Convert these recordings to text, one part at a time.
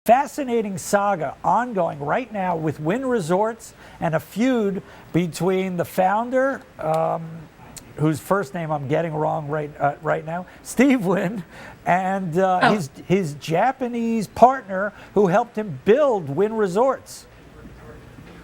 Fascinating saga ongoing right now with Wynn Resorts and a feud between the founder, whose first name I'm getting wrong right now, Steve Wynn, and his Japanese partner who helped him build Wynn Resorts.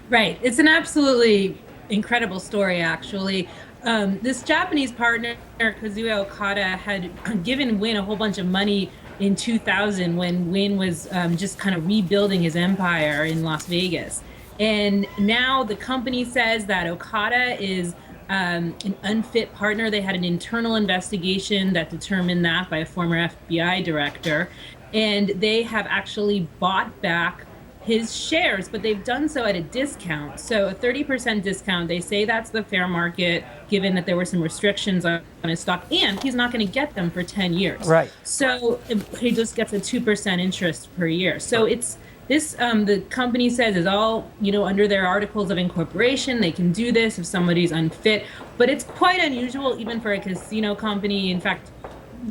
Right. It's an absolutely incredible story, actually. This Japanese partner, Kazuo Okada, had given Wynn a whole bunch of money in 2000 when Wynn was just kind of rebuilding his empire in Las Vegas. And now the company says that Okada is an unfit partner. They had an internal investigation that determined that by a former FBI director. And they have actually bought back his shares, but they've done so at a discount. So a 30% discount. They say that's the fair market, given that there were some restrictions on his stock, and he's not going to get them for 10 years. Right. So he just gets a 2% interest per year. So it's this, the company says, is all, under their articles of incorporation. They can do this if somebody's unfit, but it's quite unusual even for a casino company. In fact,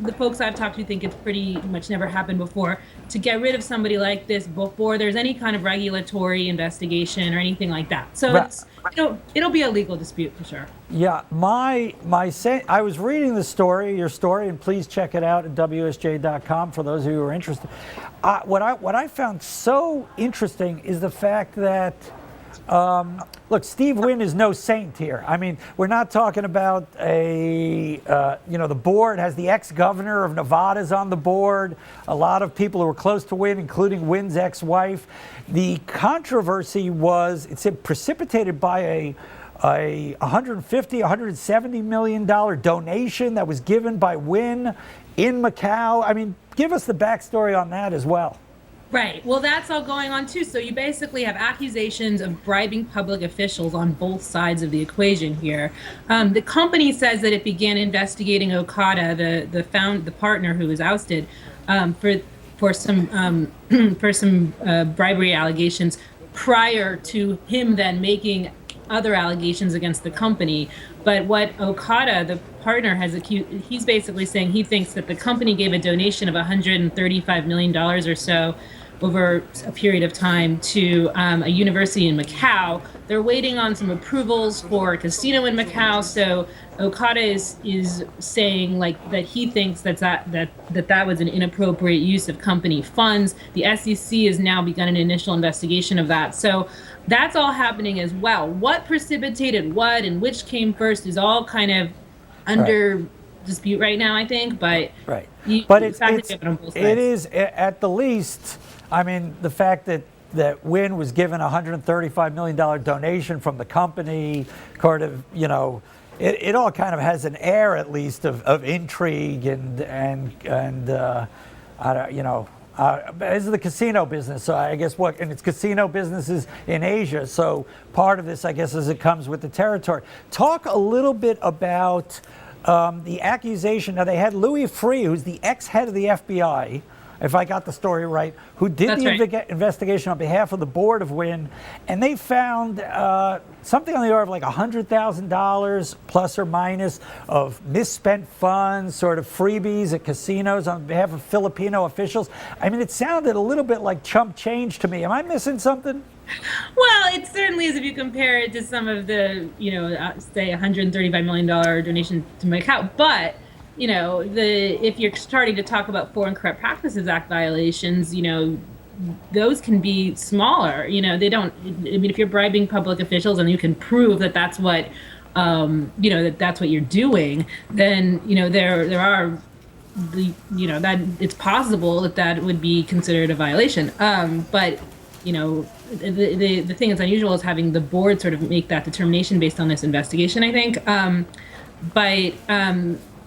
the folks I've talked to think it's pretty much never happened before to get rid of somebody like this before there's any kind of regulatory investigation or anything like that. So it's, it'll be a legal dispute for sure. Yeah, I was reading your story, and please check it out at WSJ.com for those of you who are interested. What I found so interesting is the fact that look, Steve Wynn is no saint here. I mean, we're not talking about the board has the ex-governor of Nevada's on the board, a lot of people who were close to Wynn, including Wynn's ex-wife. The controversy was, it's precipitated by a $170 million donation that was given by Wynn in Macau. I mean, give us the backstory on that as well. Right. Well, that's all going on too. So you basically have accusations of bribing public officials on both sides of the equation here. The company says that it began investigating Okada, the partner who was ousted, for some bribery allegations prior to him then making other allegations against the company. But what Okada, the partner, has accused, he's basically saying he thinks that the company gave a donation of $135 million or so over a period of time to a university in Macau. They're waiting on some approvals for a casino in Macau. So Okada is saying that he thinks that was an inappropriate use of company funds. The SEC has now begun an initial investigation of that. So that's all happening as well. What precipitated what and which came first is all kind of under dispute right now, I think. But it is at the least. I mean, the fact that Wynn was given a $135 million donation from the company, it all kind of has an air, at least, of intrigue and this is the casino business. So I guess and it's casino businesses in Asia. So part of this, I guess, is it comes with the territory. Talk a little bit about the accusation. Now, they had Louis Freeh, who's the ex-head of the FBI, if I got the story right, who did investigation on behalf of the board of Wynn, and they found something on the order of like $100,000 plus or minus of misspent funds, sort of freebies at casinos on behalf of Filipino officials. I mean, it sounded a little bit like chump change to me. Am I missing something? Well, it certainly is if you compare it to some of the, say $135 million donation to Macau, but if you're starting to talk about Foreign Corrupt Practices Act violations, those can be smaller. They don't. I mean, if you're bribing public officials and you can prove that that's what, that's what you're doing, then there are that it's possible that would be considered a violation. But the thing that's unusual is having the board sort of make that determination based on this investigation, I think.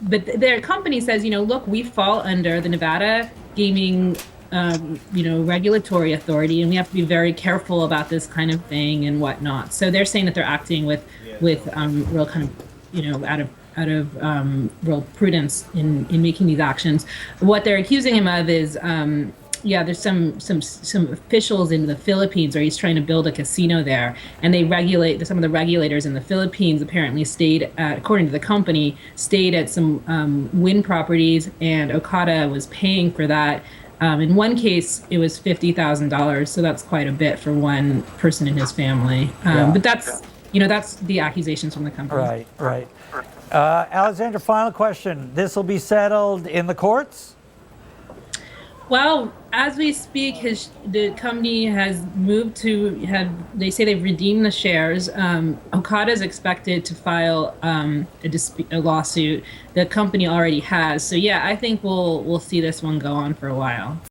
But their company says, look, we fall under the Nevada Gaming, Regulatory Authority, and we have to be very careful about this kind of thing and whatnot. So they're saying that they're acting with real kind of, out of real prudence in making these actions. What they're accusing him of is there's some officials in the Philippines where he's trying to build a casino there, and some of the regulators in the Philippines apparently according to the company, stayed at some Wynn properties, and Okada was paying for that In one case, it was $50,000, so that's quite a bit for one person in his family. But that's that's the accusations from the company. Right, right. Alexandra, final question. This will be settled in the courts? Well, as we speak, the company has moved to have. They say they've redeemed the shares. Okada is expected to file a lawsuit. The company already has. So yeah, I think we'll see this one go on for a while.